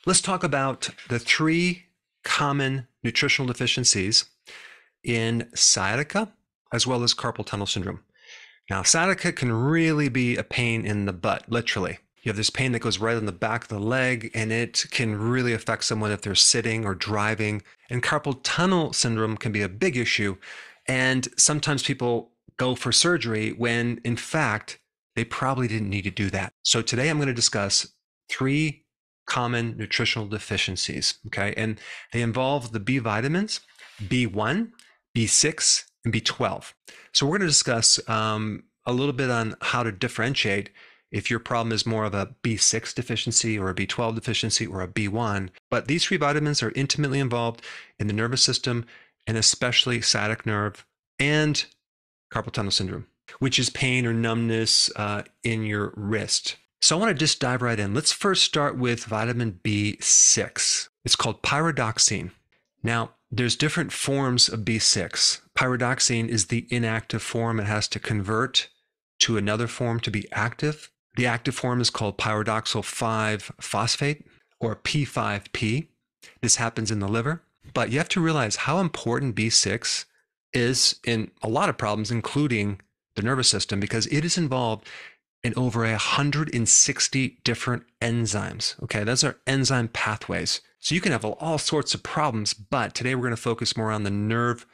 Let's talk about the 3 common nutritional deficiencies in sciatica as well as carpal tunnel syndrome. Now, sciatica can really be a pain in the butt, literally. You have this pain that goes right on the back of the leg, and it can really affect someone if they're sitting or driving. And carpal tunnel syndrome can be a big issue. And sometimes people go for surgery when, in fact, they probably didn't need to do that. So today I'm going to discuss 3 common nutritional deficiencies, okay? And they involve the B vitamins, B1, B6, and B12. So we're going to discuss a little bit on how to differentiate if your problem is more of a B6 deficiency or a B12 deficiency or a B1. But these 3 vitamins are intimately involved in the nervous system, and especially sciatic nerve and carpal tunnel syndrome, which is pain or numbness in your wrist. So I want to just dive right in. Let's first start with vitamin B6. It's called pyridoxine. Now, there's different forms of B6. Pyridoxine is the inactive form. It has to convert to another form to be active. The active form is called pyridoxal 5-phosphate, or P5P. This happens in the liver. But you have to realize how important B6 is in a lot of problems, including the nervous system, because it is involved in over 160 different enzymes. Okay, those are enzyme pathways. So you can have all sorts of problems, but today we're going to focus more on the nerve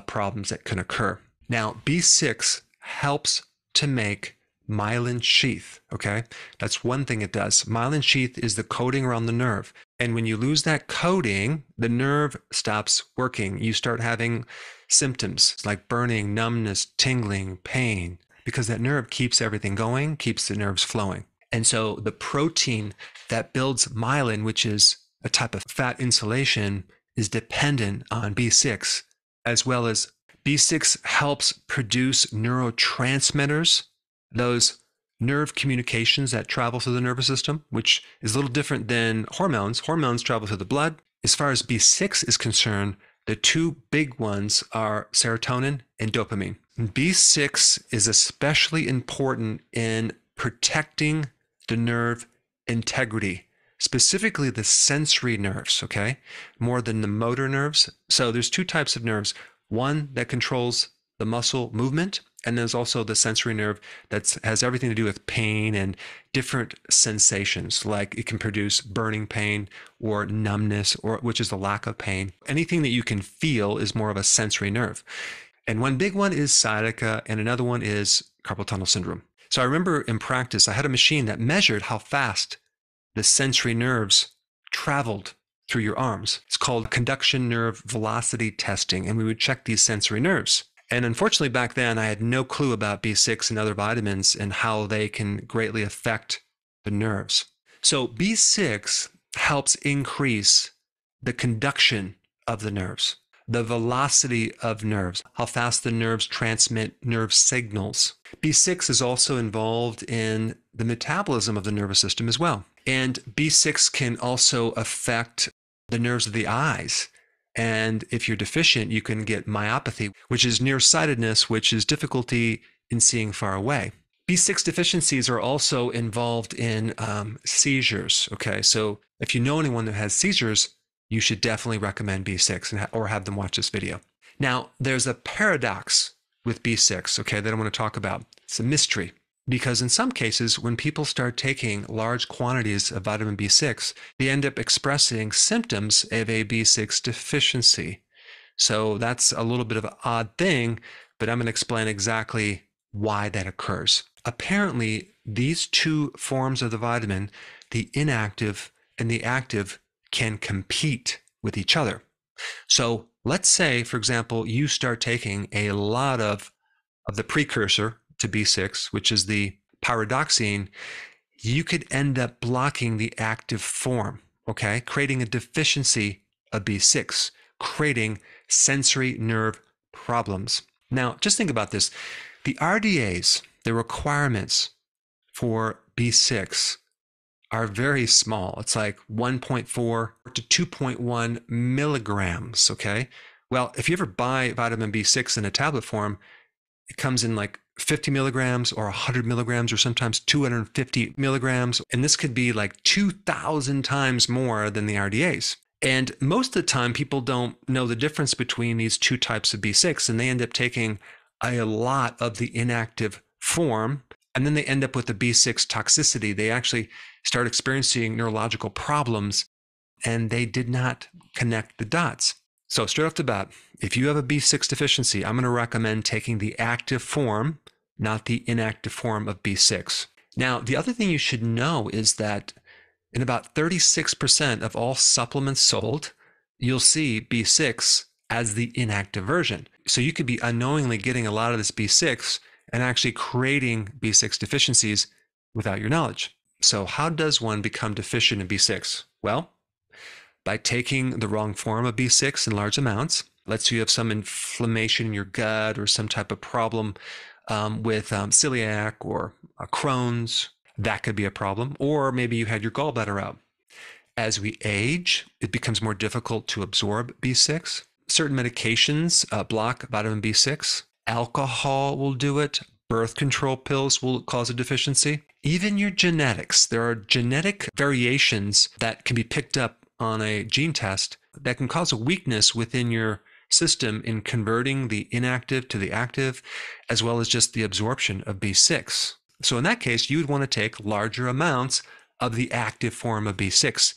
problems that can occur. Now, B6 helps to make myelin sheath, okay? That's one thing it does. Myelin sheath is the coating around the nerve. And when you lose that coating, the nerve stops working. You start having symptoms like burning, numbness, tingling, pain, because that nerve keeps everything going, keeps the nerves flowing. And so the protein that builds myelin, which is a type of fat insulation, is dependent on B6, as well as B6 helps produce neurotransmitters, those nerve communications that travel through the nervous system, which is a little different than hormones. Hormones travel through the blood. As far as B6 is concerned, the 2 big ones are serotonin and dopamine. B6 is especially important in protecting the nerve integrity, specifically the sensory nerves, okay, more than the motor nerves. So there's 2 types of nerves, one that controls the muscle movement, and there's also the sensory nerve that has everything to do with pain and different sensations, like it can produce burning pain or numbness, or which is the lack of pain. Anything that you can feel is more of a sensory nerve. And one big one is sciatica, and another one is carpal tunnel syndrome. So I remember in practice, I had a machine that measured how fast the sensory nerves traveled through your arms. It's called conduction nerve velocity testing, and we would check these sensory nerves. And unfortunately, back then, I had no clue about B6 and other vitamins and how they can greatly affect the nerves. So B6 helps increase the conduction of the nerves, the velocity of nerves, how fast the nerves transmit nerve signals. B6 is also involved in the metabolism of the nervous system as well. And B6 can also affect the nerves of the eyes. And if you're deficient, you can get myopathy, which is nearsightedness, which is difficulty in seeing far away. B6 deficiencies are also involved in seizures, okay? So if you know anyone that has seizures, you should definitely recommend B6 or have them watch this video. Now, there's a paradox with B6, okay, that I want to talk about. It's a mystery. Because in some cases, when people start taking large quantities of vitamin B6, they end up expressing symptoms of a B6 deficiency. So that's a little bit of an odd thing, but I'm going to explain exactly why that occurs. Apparently, these 2 forms of the vitamin, the inactive and the active, can compete with each other. So let's say, for example, you start taking a lot of the precursor to B6, which is the pyridoxine, you could end up blocking the active form, okay? Creating a deficiency of B6, creating sensory nerve problems. Now, just think about this. The RDAs, the requirements for B6, are very small. It's like 1.4 to 2.1 milligrams, okay? Well, if you ever buy vitamin B6 in a tablet form, it comes in like 50 milligrams or 100 milligrams or sometimes 250 milligrams. And this could be like 2,000 times more than the RDAs. And most of the time, people don't know the difference between these two types of B6, and they end up taking a lot of the inactive form, and then they end up with the B6 toxicity. They actually start experiencing neurological problems, and they did not connect the dots. So straight off the bat, if you have a B6 deficiency, I'm going to recommend taking the active form, not the inactive form of B6. Now, the other thing you should know is that in about 36% of all supplements sold, you'll see B6 as the inactive version. So you could be unknowingly getting a lot of this B6 and actually creating B6 deficiencies without your knowledge. So how does one become deficient in B6? Well, by taking the wrong form of B6 in large amounts. Let's say you have some inflammation in your gut or some type of problem with celiac or Crohn's. That could be a problem. Or maybe you had your gallbladder out. As we age, it becomes more difficult to absorb B6. Certain medications block vitamin B6. Alcohol will do it. Birth control pills will cause a deficiency. Even your genetics. There are genetic variations that can be picked up on a gene test that can cause a weakness within your system in converting the inactive to the active, as well as just the absorption of B6. So in that case, you would want to take larger amounts of the active form of B6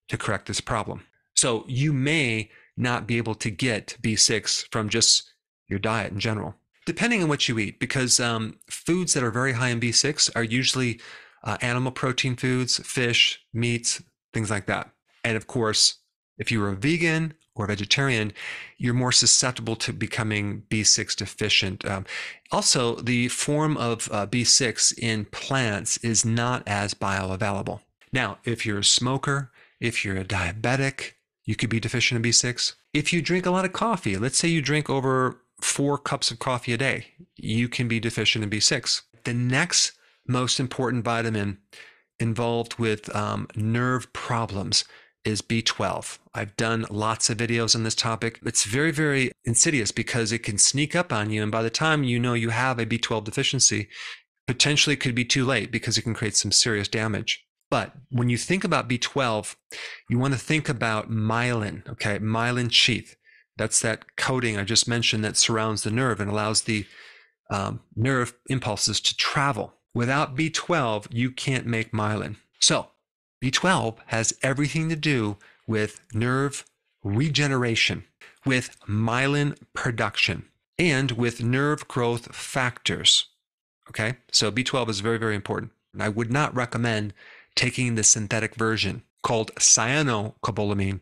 to correct this problem. So you may not be able to get B6 from just your diet in general, depending on what you eat, because foods that are very high in B6 are usually animal protein foods, fish, meats, things like that. And of course, if you were a vegan or a vegetarian, you're more susceptible to becoming B6 deficient. Also, the form of B6 in plants is not as bioavailable. Now, if you're a smoker, if you're a diabetic, you could be deficient in B6. If you drink a lot of coffee, let's say you drink over 4 cups of coffee a day, you can be deficient in B6. The next most important vitamin involved with nerve problems is B12. I've done lots of videos on this topic. It's very, very insidious because it can sneak up on you. And by the time you know you have a B12 deficiency, potentially it could be too late because it can create some serious damage. But when you think about B12, you want to think about myelin, okay? Myelin sheath. That's that coating I just mentioned that surrounds the nerve and allows the nerve impulses to travel. Without B12, you can't make myelin. So B12 has everything to do with nerve regeneration, with myelin production, and with nerve growth factors. Okay, so B12 is very, very important. And I would not recommend taking the synthetic version called cyanocobalamin.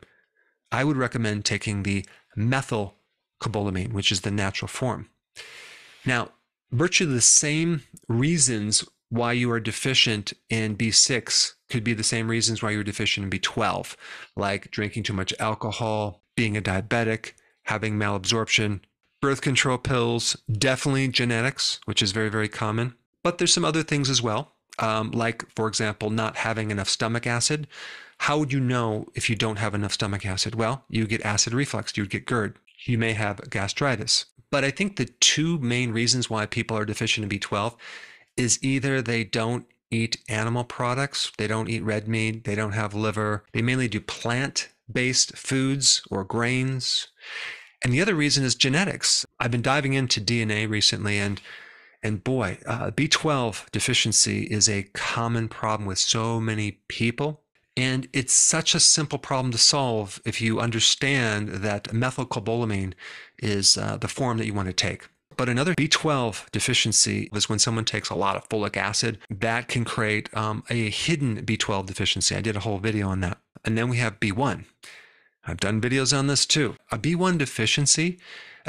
I would recommend taking the methylcobalamin, which is the natural form. Now, virtually the same reasons why you are deficient in B6 could be the same reasons why you're deficient in B12, like drinking too much alcohol, being a diabetic, having malabsorption, birth control pills, definitely genetics, which is very, very common. But there's some other things as well, like, for example, not having enough stomach acid. How would you know if you don't have enough stomach acid? Well, you get acid reflux, you would get GERD, you may have gastritis. But I think the two main reasons why people are deficient in B12 is either they don't eat animal products, they don't eat red meat, they don't have liver, they mainly do plant-based foods or grains. And the other reason is genetics. I've been diving into DNA recently, and boy, B12 deficiency is a common problem with so many people. And it's such a simple problem to solve if you understand that methylcobalamin is the form that you want to take. But another B12 deficiency is when someone takes a lot of folic acid. That can create a hidden B12 deficiency. I did a whole video on that. And then we have B1. I've done videos on this too. A B1 deficiency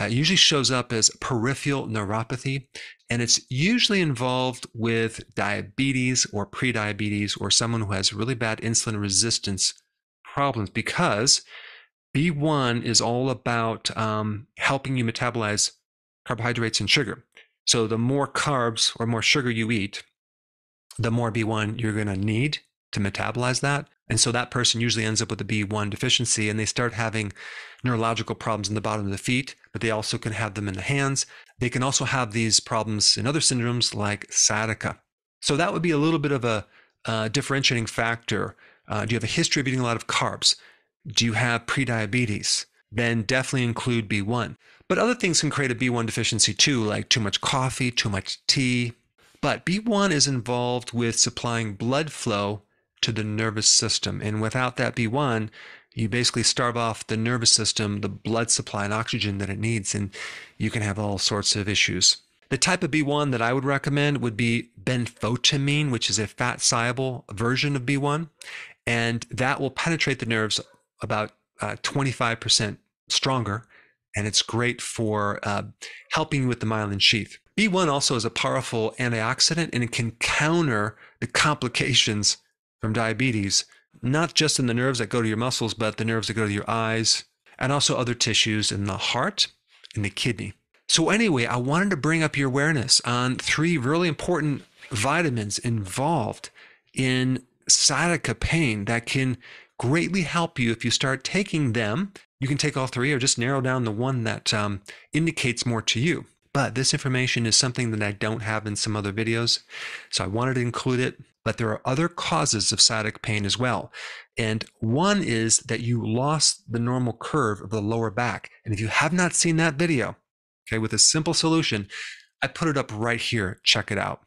usually shows up as peripheral neuropathy, and it's usually involved with diabetes or prediabetes or someone who has really bad insulin resistance problems, because B1 is all about helping you metabolize carbohydrates and sugar. So the more carbs or more sugar you eat, the more B1 you're going to need to metabolize that. And so that person usually ends up with a B1 deficiency, and they start having neurological problems in the bottom of the feet, but they also can have them in the hands. They can also have these problems in other syndromes like sciatica. So that would be a little bit of a differentiating factor. Do you have a history of eating a lot of carbs? Do you have prediabetes? Then definitely include B1. But other things can create a B1 deficiency too, like too much coffee, too much tea. But B1 is involved with supplying blood flow to the nervous system. And without that B1, you basically starve off the nervous system, the blood supply and oxygen that it needs, and you can have all sorts of issues. The type of B1 that I would recommend would be Benfotiamine, which is a fat-soluble version of B1, and that will penetrate the nerves about 25% stronger, and it's great for helping with the myelin sheath. B1 also is a powerful antioxidant, and it can counter the complications from diabetes, not just in the nerves that go to your muscles, but the nerves that go to your eyes, and also other tissues in the heart and the kidney. So anyway, I wanted to bring up your awareness on 3 really important vitamins involved in sciatica pain that can greatly help you if you start taking them. You can take all 3 or just narrow down the one that indicates more to you. But this information is something that I don't have in some other videos, so I wanted to include it. But there are other causes of sciatic pain as well. And one is that you lost the normal curve of the lower back. And if you have not seen that video, okay, with a simple solution, I put it up right here. Check it out.